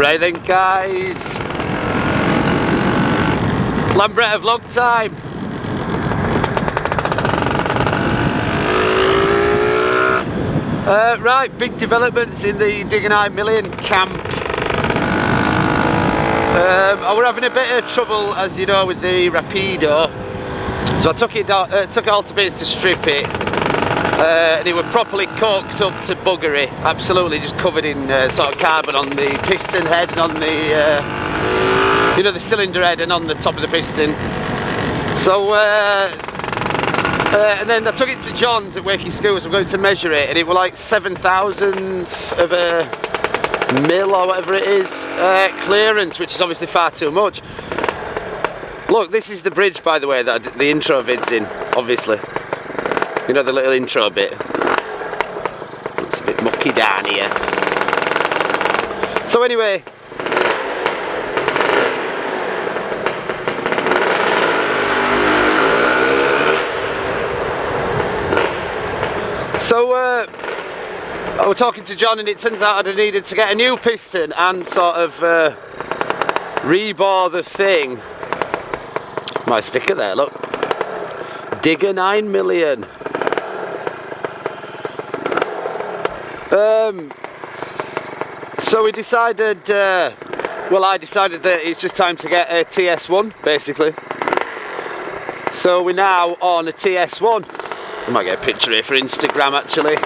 Right then guys, Lambretta vlog time. Right, big developments in the Digger 9 million camp. I were having a bit of trouble, as you know, with the Rapido, so I took it all to bits to strip it, and it was properly corked up to buggery, absolutely just covered in sort of carbon on the piston head and on the you know, the cylinder head and on the top of the piston. So and then I took it to John's at Wakey Schools. I'm going to measure it, and it was like 7,000 of a mil or whatever it is clearance, which is obviously far too much. Look, this is the bridge, by the way, that the intro vid's in, obviously. You know, the little intro bit. It's a bit mucky down here. So anyway, I was talking to John, and it turns out I'd needed to get a new piston and sort of rebore the thing. My sticker there, look. Digger 9 million. So we decided, well, I decided that it's just time to get a TS1, basically. So we're now on a TS1. I might get a picture here for Instagram, actually.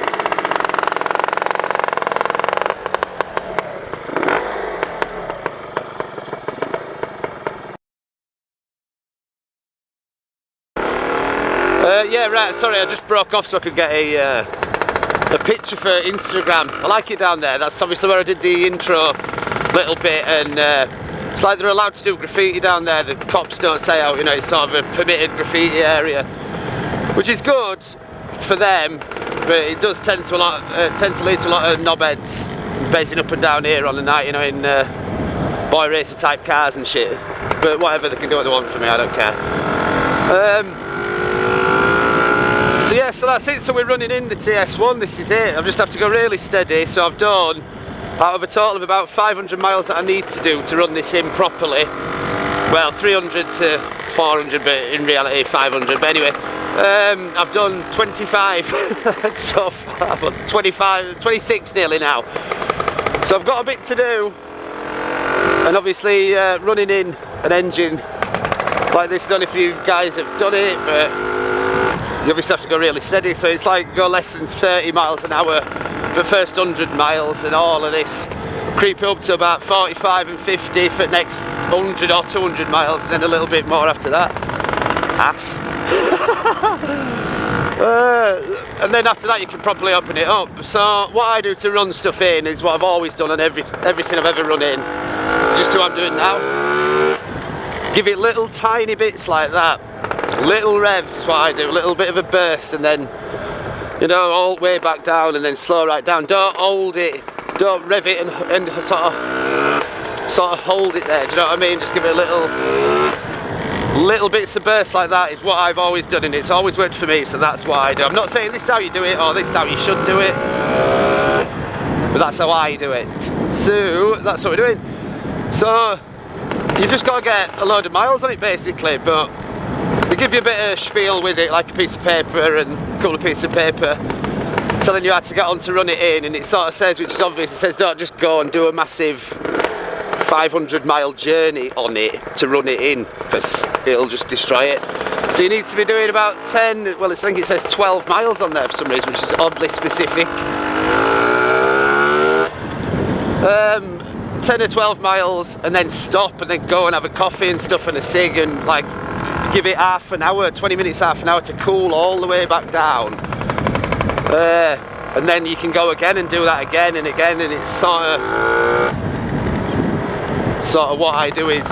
Yeah, right, sorry, I just broke off so I could get a picture for Instagram. I like it down there. That's obviously where I did the intro little bit, and it's like they're allowed to do graffiti down there. The cops don't say out, you know, it's sort of a permitted graffiti area, which is good for them, but it does tend to lead to a lot of knobheads basing up and down here on the night, you know, in boy racer type cars and shit. But whatever, they can do what they want for me, I don't care. So yeah, so that's it. So we're running in the TS1, this is it. I just have to go really steady. So I've done, out of a total of about 500 miles that I need to do to run this in properly. Well, 300 to 400, but in reality 500. But anyway, I've done 25 so far, 26 nearly now. So I've got a bit to do. And obviously running in an engine like this, I don't know if you guys have done it, but you obviously have to go really steady, so it's like go less than 30 miles an hour for the first 100 miles, and all of this creep up to about 45 and 50 for the next 100 or 200 miles, and then a little bit more after that. Ass. And then after that you can probably open it up. So what I do to run stuff in is what I've always done on everything I've ever run in, just do what I'm doing now. Give it little tiny bits like that. Little revs is what I do, a little bit of a burst, and then, you know, all the way back down and then slow right down. Don't hold it, don't rev it and sort of hold it there, do you know what I mean? Just give it a little bits of burst like that is what I've always done, and it's always worked for me, so that's what I do. I'm not saying this is how you do it or this is how you should do it, but that's how I do it. So that's what we're doing. So you've just got to get a load of miles on it basically, but they give you a bit of spiel with it, like a piece of paper and a couple of pieces of paper telling you how to get on to run it in, and it sort of says, which is obvious, it says don't just go and do a massive 500 mile journey on it to run it in, because it'll just destroy it. So you need to be doing about 10, well I think it says 12 miles on there for some reason, which is oddly specific. 10 or 12 miles and then stop and then go and have a coffee and stuff and a cig, and like give it half an hour, 20 minutes, half an hour to cool all the way back down. And then you can go again and do that again and again, and it's sort of what I do is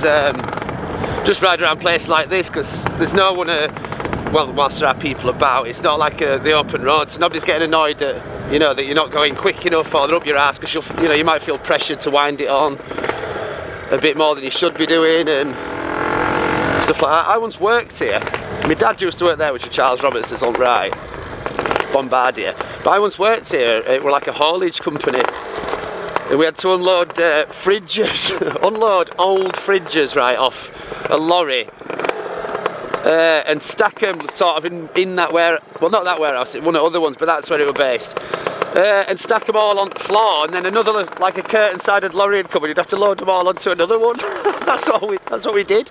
just ride around places like this, because there's no one well, whilst there are people about, it's not like the open road, so nobody's getting annoyed that, you know, that you're not going quick enough or they're up your ass, because you know, you might feel pressured to wind it on a bit more than you should be doing and stuff like that. I once worked here. My dad used to work there, which is Charles Robertson's on right, Bombardier. But I once worked here. It was like a haulage company. And we had to unload fridges, unload old fridges right off a lorry. And stack them sort of in that well, not that warehouse, one of the other ones, but that's where it was based. And stack them all on the floor, and then another, like a curtain-sided lorry would come, and you'd have to load them all onto another one. That's what we did.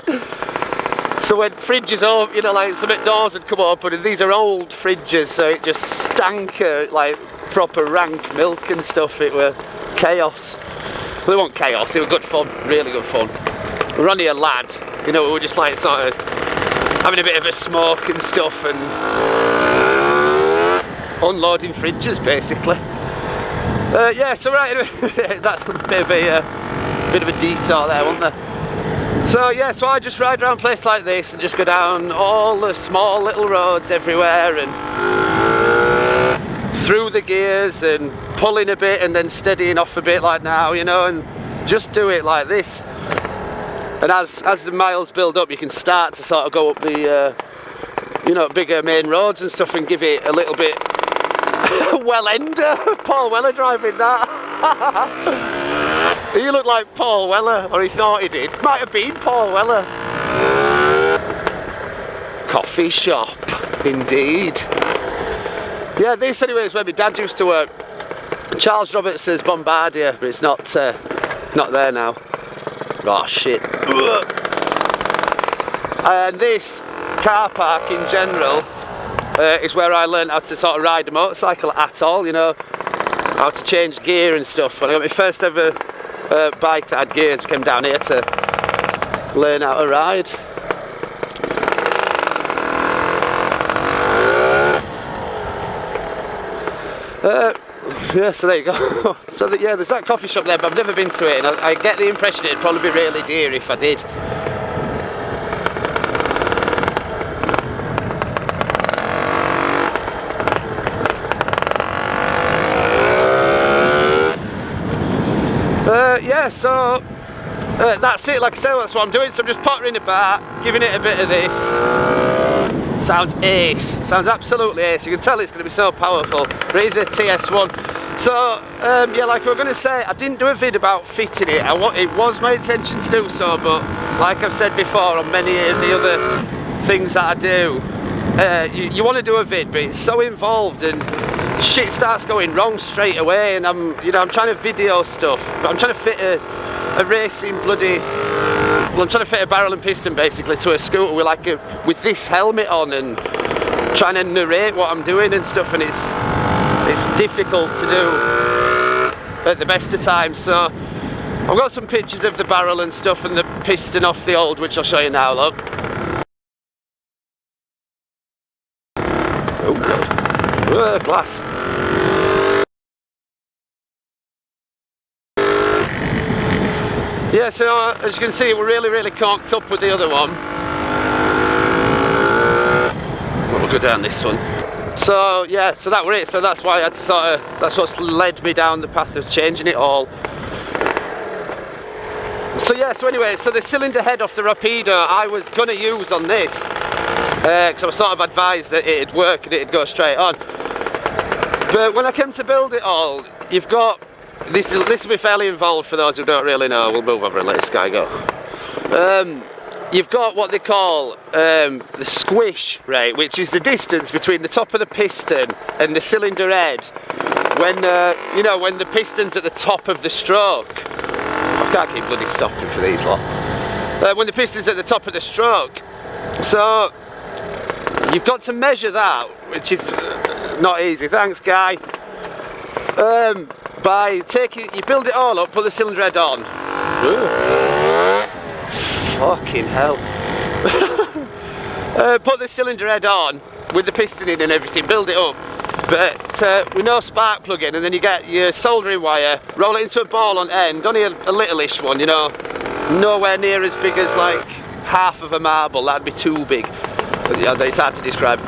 So when fridges open, you know, like some doors would come open, and these are old fridges, so it just stank like proper rank milk and stuff. It were chaos. Well, it wasn't chaos, it was good fun, really good fun. We were only a lad, you know, we were just like sort of having a bit of a smoke and stuff and unloading fridges basically. Yeah, so right, anyway, that's a bit of a detour there, wasn't there? So yeah, so I just ride around a place like this and just go down all the small little roads everywhere and through the gears and pulling a bit and then steadying off a bit like now, you know, and just do it like this. And as the miles build up, you can start to sort of go up the, you know, bigger main roads and stuff and give it a little bit well-ender. Paul Weller driving that. He looked like Paul Weller, or he thought he did. Might have been Paul Weller. Coffee shop, indeed. Yeah, this anyway is where my dad used to work. Charles Robertson's Bombardier, but it's not there now. Oh shit. And this car park in general is where I learned how to sort of ride a motorcycle at all, you know, how to change gear and stuff. When I got my first ever bike that had gears, I came down here to learn how to ride. Yeah, so there you go. So that, yeah, there's that coffee shop there, but I've never been to it, and I get the impression it'd probably be really dear if I did. Yeah, so that's it. Like I said, that's what I'm doing. So I'm just pottering about, giving it a bit of this. Sounds ace. Sounds absolutely ace. You can tell it's going to be so powerful. But it is a TS1. So yeah, like I was going to say, I didn't do a vid about fitting it. It was my intention to do so, but like I've said before on many of the other things that I do, you want to do a vid, but it's so involved and shit starts going wrong straight away. And I'm trying to video stuff, but I'm trying to fit a racing bloody. Well, I'm trying to fit a barrel and piston basically to a scooter with this helmet on and trying to narrate what I'm doing and stuff, and it's difficult to do at the best of times. So I've got some pictures of the barrel and stuff and the piston off the old, which I'll show you now. Look. Oh god. Glass. Yeah, so as you can see, we're really conked up with the other one. We'll go down this one. So yeah, so that were it. So that's why I had to that's what's led me down the path of changing it all. So yeah, so anyway, so the cylinder head off the Rapido I was gonna use on this, because I was sort of advised that it'd work and it'd go straight on. But when I came to build it all, you've got this will be fairly involved for those who don't really know. We'll move over and let this guy go. You've got what they call the squish rate, which is the distance between the top of the piston and the cylinder head when you know, when the piston's at the top of the stroke. I can't keep bloody stopping for these lot. When the piston's at the top of the stroke. So you've got to measure that, which is not easy. Thanks, guy. By taking, you build it all up, put the cylinder head on. Fucking hell. Put the cylinder head on with the piston in and everything, build it up. But with no spark plug in, and then you get your soldering wire, roll it into a ball on end, only a littleish one, you know, nowhere near as big as like half of a marble, that'd be too big. But, yeah, it's hard to describe.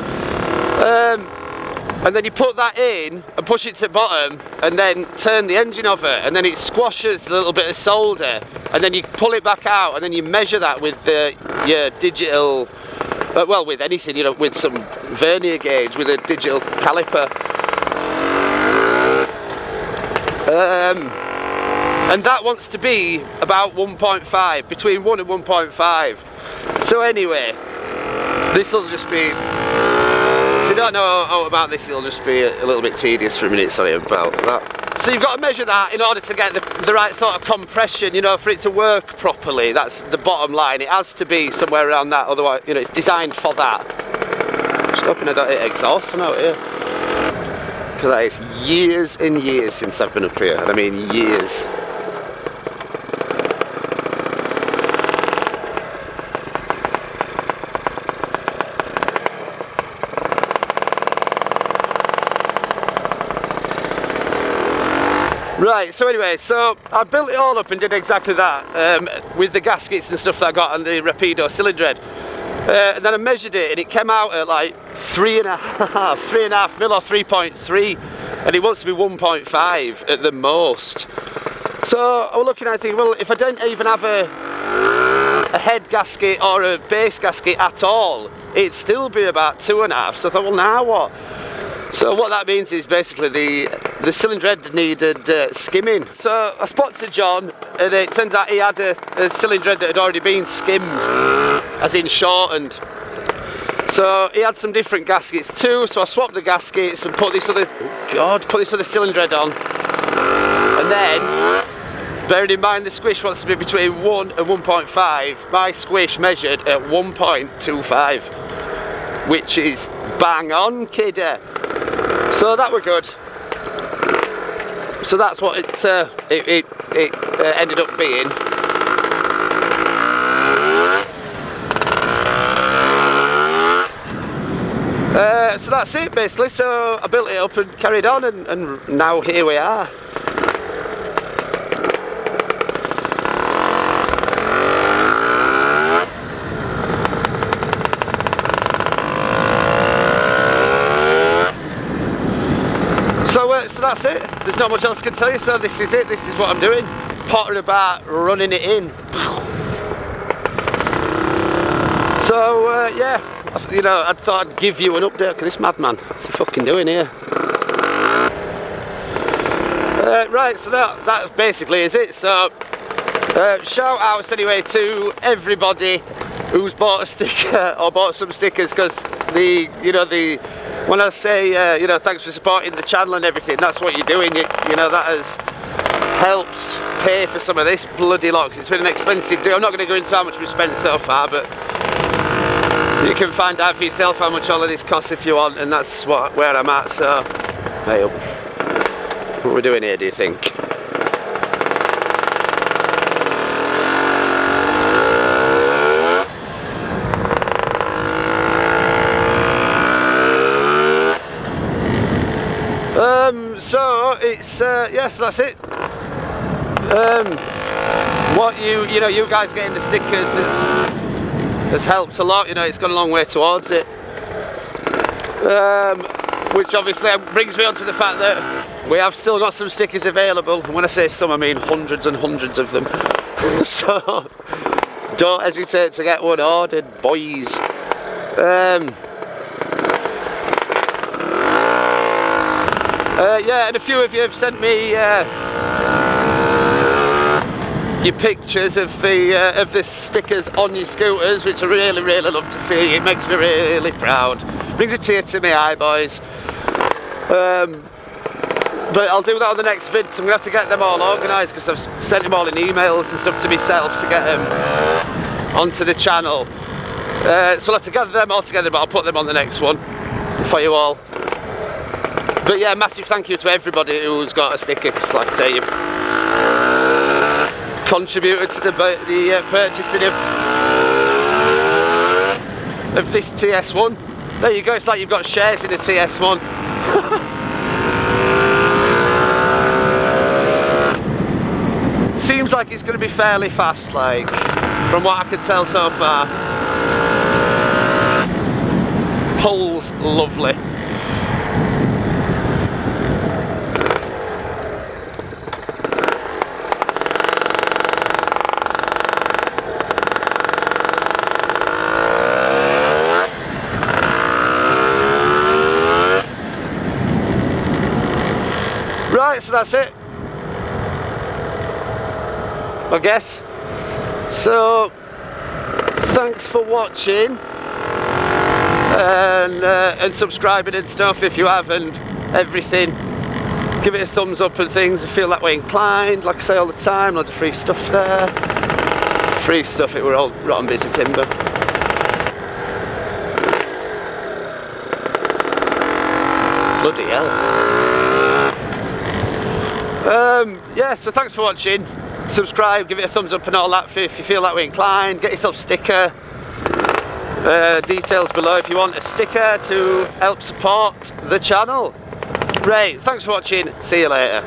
And then you put that in and push it to the bottom and then turn the engine over, and then it squashes a little bit of solder, and then you pull it back out, and then you measure that with your digital, well, with anything, you know, with some vernier gauge, with a digital caliper. and that wants to be about 1.5, between 1 and 1.5. So anyway, this will just be, if you don't know about this, it'll just be a little bit tedious for a minute, sorry about that. So you've got to measure that in order to get the right sort of compression, you know, for it to work properly. That's the bottom line. It has to be somewhere around that, otherwise, you know, it's designed for that. Just hoping I don't hit exhaust out here. Because that is years and years since I've been up here, and I mean years. Right, so anyway, so I built it all up and did exactly that with the gaskets and stuff that I got on the Rapido cylinder head. And then I measured it and it came out at like 3.5 mil or 3.3, and it wants to be 1.5 at the most. So I was looking at it thinking, well, if I don't even have a head gasket or a base gasket at all, it'd still be about 2.5. So I thought, well, now what? So what that means is basically the cylinder head needed skimming. So I spoke to John, and it turns out he had a cylinder head that had already been skimmed, as in shortened. So he had some different gaskets too, so I swapped the gaskets and put this other cylinder head on. And then, bearing in mind the squish wants to be between 1 and 1.5, my squish measured at 1.25, which is bang on, kidder. So that were good. So that's what it ended up being. So that's it basically. So I built it up and carried on, and now here we are. So that's it. There's not much else I can tell you. So this is it. This is what I'm doing. Pottering about, running it in. So yeah, you know, I thought I'd give you an update. Look at this madman. What's he fucking doing here? Right, so that basically is it. So shout outs anyway to everybody who's bought a sticker or bought some stickers, because when I say, you know, thanks for supporting the channel and everything, that's what you're doing. You know, that has helped pay for some of this bloody lot, 'cause it's been an expensive deal. I'm not going to go into how much we spent so far, but you can find out for yourself how much all of this costs if you want, and that's where I'm at. So, hey up. What are we doing here, do you think? So it's yes, that's it. What you know, you guys getting the stickers has helped a lot. You know, it's gone a long way towards it. Which obviously brings me on to the fact that we have still got some stickers available. And when I say some, I mean hundreds and hundreds of them. So don't hesitate to get one ordered, boys. Yeah, and a few of you have sent me your pictures of the stickers on your scooters, which I really, really love to see. It makes me really proud. Brings a tear to my eye, boys. But I'll do that on the next vid, because I'm going to have to get them all organised, because I've sent them all in emails and stuff to myself to get them onto the channel. So I'll have to gather them all together, but I'll put them on the next one for you all. But yeah, massive thank you to everybody who's got a sticker, because like I say, you've contributed to the purchasing of this TS1. There you go, it's like you've got shares in the TS1. Seems like it's going to be fairly fast, like, from what I can tell so far. Pulls lovely. Right, so that's it. I guess. So thanks for watching, and subscribing and stuff if you have, and everything. Give it a thumbs up and things if you feel that way inclined. Like I say all the time, loads of free stuff there. Free stuff, it were all rotten busy timber. Bloody hell. Yeah, so thanks for watching. Subscribe, give it a thumbs up and all that if you feel that way inclined. Get yourself a sticker. Details below if you want a sticker to help support the channel. Right, thanks for watching. See you later.